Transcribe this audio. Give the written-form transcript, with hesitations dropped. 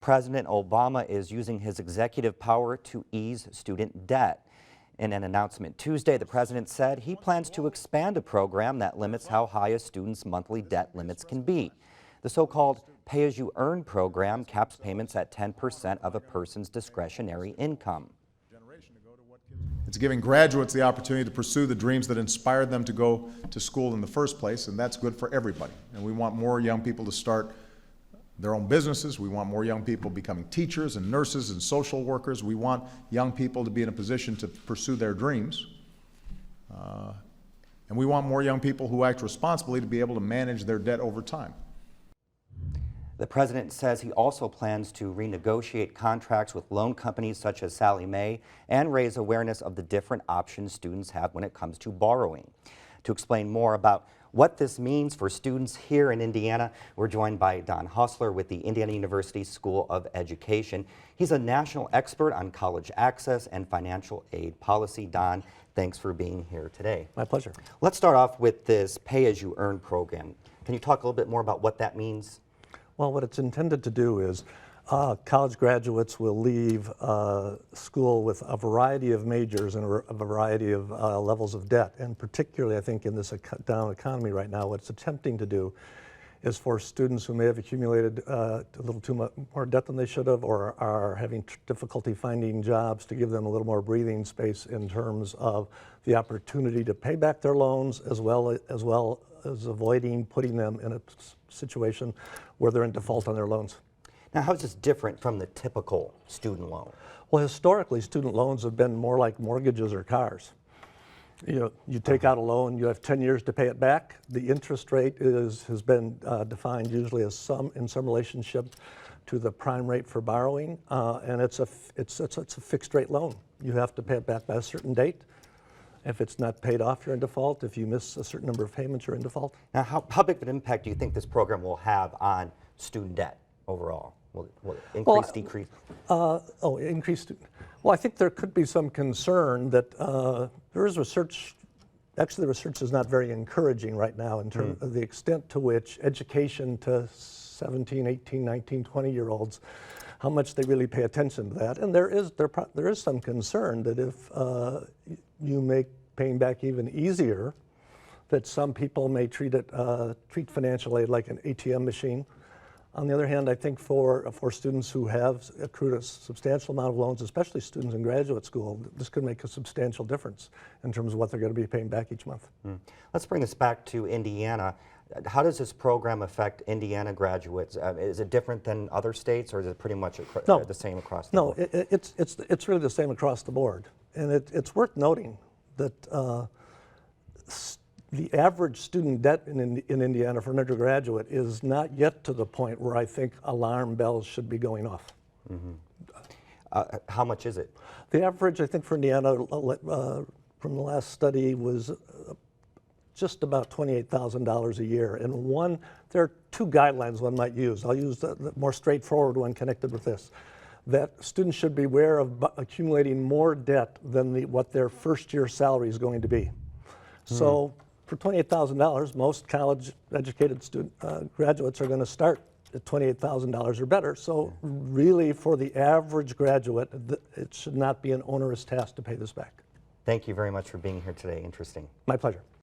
President Obama is using his executive power to ease student debt. In an announcement Tuesday, the president said he plans to expand a program that limits how high a student's monthly debt limits can be. The so-called pay-as-you-earn program caps payments at 10% of a person's discretionary income. It's giving graduates the opportunity to pursue the dreams that inspired them to go to school in the first place, and that's good for everybody. And we want more young people to start their own businesses. We want more young people becoming teachers and nurses and social workers. We want young people to be in a position to pursue their dreams. And we want more young people who act responsibly to be able to manage their debt over time. The president says he also plans to renegotiate contracts with loan companies such as Sallie Mae and raise awareness of the different options students have when it comes to borrowing. To explain more about what this means for students here in Indiana, we're joined by Don Hustler with the Indiana University School of Education. He's a national expert on college access and financial aid policy. Don, thanks for being here today. My pleasure. Let's start off with this pay-as-you-earn program. Can you talk a little bit more about what that means? Well, what it's intended to do is college graduates will leave school with a variety of majors and a variety of levels of debt. And particularly, I think, in this down economy right now, what it's attempting to do is for students who may have accumulated a little too much more debt than they should have, or are having difficulty finding jobs, to give them a little more breathing space in terms of the opportunity to pay back their loans, as well as avoiding putting them in a situation where they're in default on their loans. Now, how is this different from the typical student loan? Well, historically, student loans have been more like mortgages or cars. You take out a loan, you have 10 years to pay it back. The interest rate has been defined usually as in some relationship to the prime rate for borrowing, and it's a fixed rate loan. You have to pay it back by a certain date. If it's not paid off, you're in default. If you miss a certain number of payments, you're in default. Now, how big of an impact do you think this program will have on student debt overall? Will it increase, decrease? Increase. Well, I think there could be some concern that there is research. Actually, the research is not very encouraging right now in terms of the extent to which education to 17, 18, 19, 20-year-olds, how much they really pay attention to that. And there is some concern that if you make paying back even easier, that some people may treat financial aid like an ATM machine. On the other hand, I think for students who have accrued a substantial amount of loans, especially students in graduate school, this could make a substantial difference in terms of what they're going to be paying back each month. Let's bring this back to Indiana. How does this program affect Indiana graduates? Is it different than other states, or is it pretty much the same across the board? No, it's really the same across the board. And it's worth noting that the average student debt in Indiana for an undergraduate is not yet to the point where I think alarm bells should be going off. How much is it? The average, I think, for Indiana from the last study was just about $28,000 a year. And there are two guidelines one might use. I'll use the more straightforward one connected with this. That students should be aware of accumulating more debt than what their first year salary is going to be. So for $28,000, most college-educated graduates are going to start at $28,000 or better. So really, for the average graduate, it should not be an onerous task to pay this back. Thank you very much for being here today. Interesting. My pleasure.